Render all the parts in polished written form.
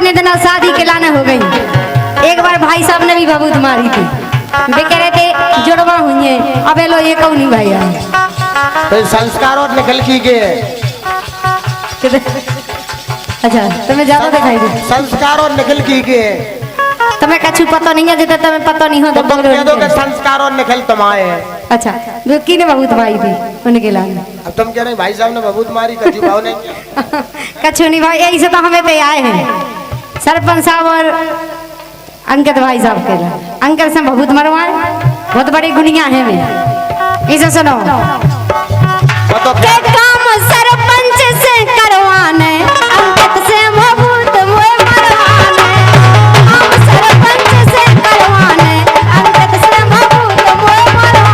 इतने दिन शादी के लाने हो गई। एक बार भाई साहब ने भी भभूत मारी थी, वे कह रहे थे जुड़वा हुई है, अब लो ये कौन नहीं भाई आए तो संस्कार और निकल की के अच्छा तुम्हें ज्यादा दिखाई दे संस्कार और निकल की के तुम्हें कछु पता नहीं है, जितना तुम्हें पता नहीं हो तो तुम कह दो कि संस्कार और निकल तुम्हारे हैं। अच्छा वो की ने भभूत मारी थी उनके लाने। अब तुम कह रहे भाई साहब ने भभूत मारी, कछु भाव नहीं कछु नहीं भाई, यही से तो हमें पे आए हैं सरपंच साहब और अंकित भाई साहब के लिए। अंकल से भभूत मरवाए, बहुत बड़ी गुनिया है मैं। इसे सुनो के काम सरपंच से करवाने, अंकित से भभूत मोए मरवाने। काम सरपंच से करवाने, अंकित से भभूत मोए मरवाने।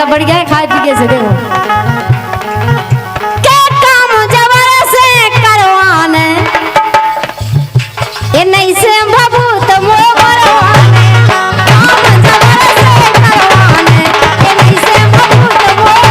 बढ़िया है खाए पी से देखो के काम जबर से करवाने, ये नहीं से भभूत मोए मरवाने। काम जबर से करवाने, ये नहीं से भभूत मोए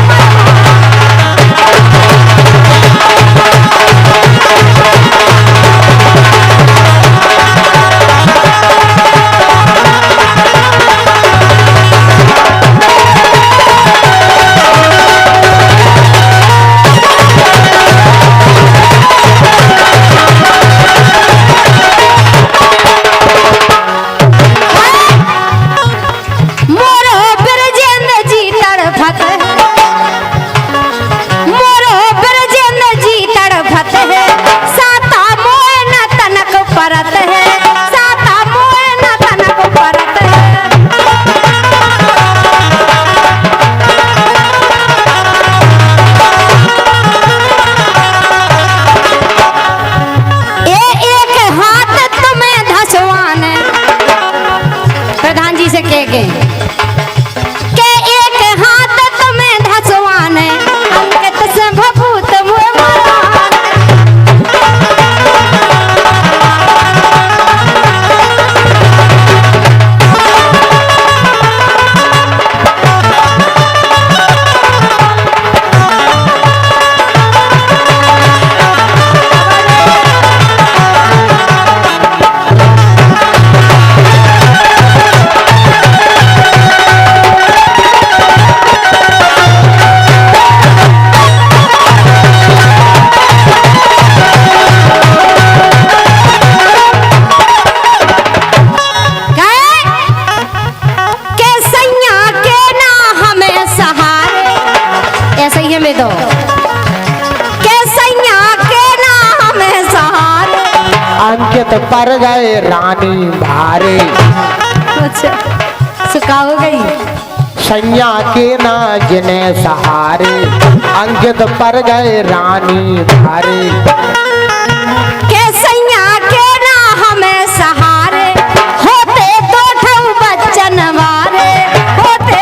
अंकित पर गए रानी भारे। अच्छा सुखा हो गई सैया के ना जिन्हें सहारे, अंकित पर गए रानी भारे। के सैया के ना हमें सहारे, होते दो ठऊ बच्चन वारे। होते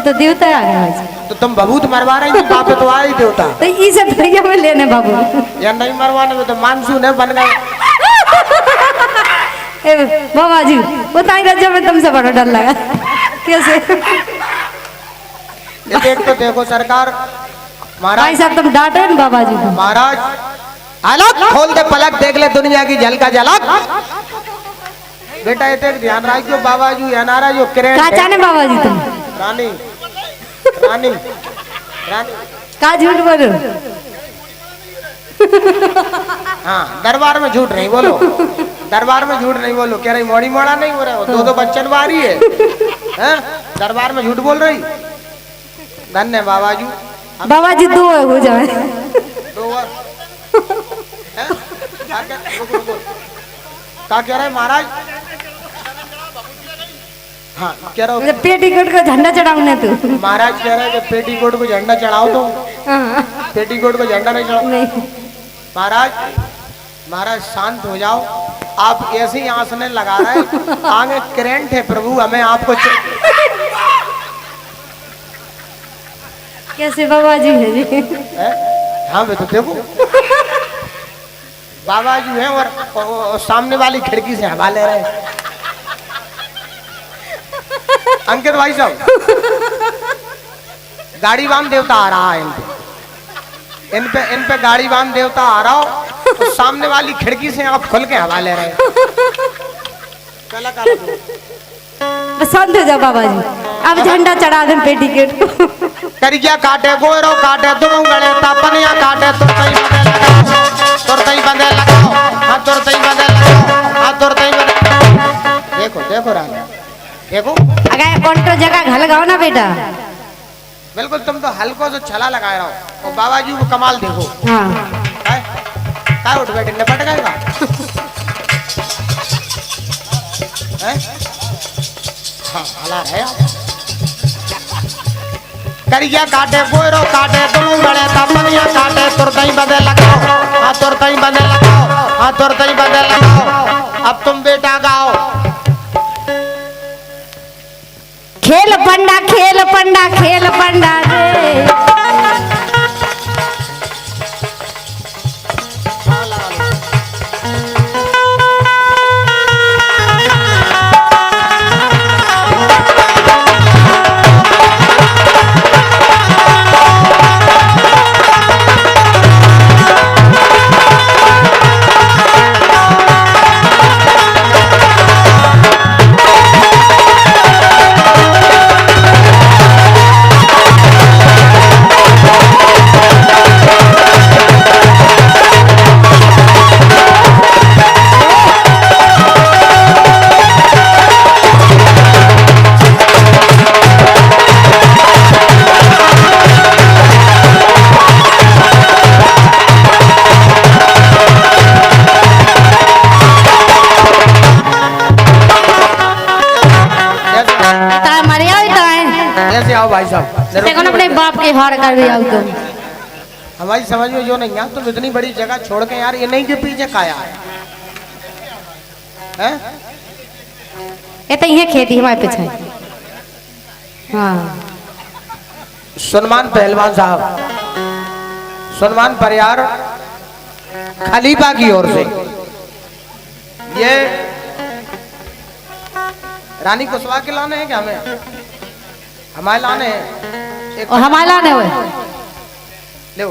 तो देवता आ गया, तो तुम भभूत मरवा रही थी, बाप तो आई देवता। तो इसे भैया में लेने बाबू या नहीं मरवाने में तो मानसून है बन गए। बाबा जी बताई रजा में तुमसे बड़ा डर लगा कैसे। ये देख तो देखो सरकार महाराज साहब तुम डांटे न बाबा जी को। महाराज अलग खोल दे पलक, देख ले दुनिया की झलका झलक। बेटा ये देख ध्यान रखियो बाबा जी अनारा जो किरण का चाहने बाबा जी तुम रानी रानी रानी का झूठ बोलो। हाँ दरबार में झूठ नहीं बोलो, दरबार में झूठ नहीं बोलो। कह रही मोड़ी मोड़ा नहीं हो रहा हो, दो बच्चन बारी है, हैं? दरबार में झूठ बोल रही। धन्य बाबा जी। बाबा जी दो हो जाए दो क्या कह रहे महाराज? हाँ कह रहा हूँ पेटीकोट को झंडा चढ़ाऊने तू। महाराज कह रहे हैं कि पेटीकोट को झंडा चढ़ाओ तो। पेटीकोट को झंडा नहीं चढ़ाओ महाराज। महाराज शांत हो जाओ, आप ऐसे ही आंसने लगा रहे हैं। आगे करंट है प्रभु, हमें आपको कैसे बाबा जी है जी? हैं? हाँ मैं तो देखो बाबा जी हैं और सामने वाली खिड़की से हवा ले रहे हैं। अंकित भाई साहब गाड़ीवान देवता आ रहा है इन पे गाड़ीवान देवता आ रहा हो तो सामने वाली खिड़की से आप खुल के हवा ले रहे हैं। शांत हो जाओ बाबा जी, अब झंडा चढ़ा दें पे टिकट को। करिया काटे गोरो काटे तुम गले तापनिया काटे तुरतई बंदे लगाओ हाँ तुरतई बंदे लगाओ हाँ तुरतई बंदे। देखो देखो रानी देखो अगर कौन जगह घर लगाओ ना बेटा। बिल्कुल तुम तो हल्को से छला लगाए रहो और बाबा जी को कमाल देखो। हाँ क्या उठ बैठे निपट गएगा हाँ हला रहे करिया काटे गोरो काटे तुम गले तापनिया काटे तुरतई बंदे लगाओ हाँ तुरतई बंदे लगाओ हाँ तुरतई बंदे लगाओ। अब तुम बेटा गाओ। खेल पंडा खेल पंडा खेल पंडा रे। आओ भाई साहब देखो ना अपने बाप के हार कर भी आओ तुम। हमारी समझ में जो नहीं है तुम इतनी बड़ी जगह छोड़ के यार ये नहीं के पीछे खाया है ये तो ये खेती हमारे पीछे। हाँ सन्मान पहलवान साहब सन्मान परियार खलीफा की ओर से ये रानी कुशवाहा के लाने हैं क्या हमें हमारे लाने हैं और हमारे लाने हुए ले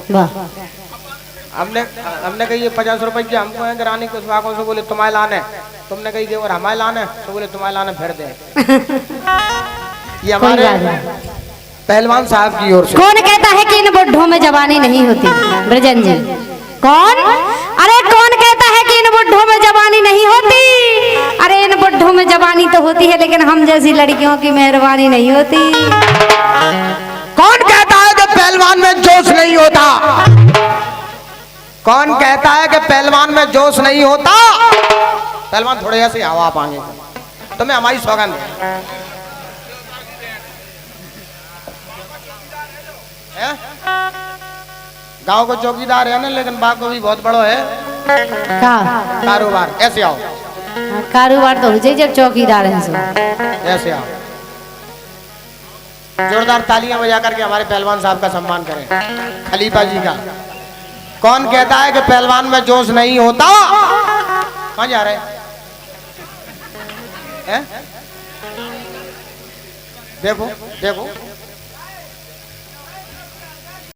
हमने हमने कही 50 रुपए की हमको है कि रानी कुशवाहा को से बोले तुम्हारे लाने तुमने कही और हमारे लाने तो बोले तुम्हारे लाने फिर दे। ये हमारे पहलवान साहब की ओर से। कौन कहता है कि इन बुढ़ों में जवानी नहीं होती? ब्रजन जी कौन? अरे कौन कहता है कि इन बुढ़ों में जवानी नहीं होती? अरे इन बुढ़ों में जवानी तो होती है लेकिन हम जैसी लड़कियों की मेहरबानी नहीं होती। कौन कहता है कि पहलवान में जोश नहीं होता? कौन कहता है कि पहलवान में जोश नहीं होता? पहलवान थोड़े ऐसे हवा पाएंगे तुम्हें हमारी सौगंध है। गांव को चौकीदार है ना लेकिन बाग को भी बहुत बड़ो है कारोबार। ऐसे आओ कारोबार तो हो जाए जब चौकीदार है सो। ऐसे आओ जोरदार तालियां बजा करके हमारे पहलवान साहब का सम्मान करें खलीफा जी का। कौन कहता है कि पहलवान में जोश नहीं होता? कहाँ जा रहे हैं? देखो देखो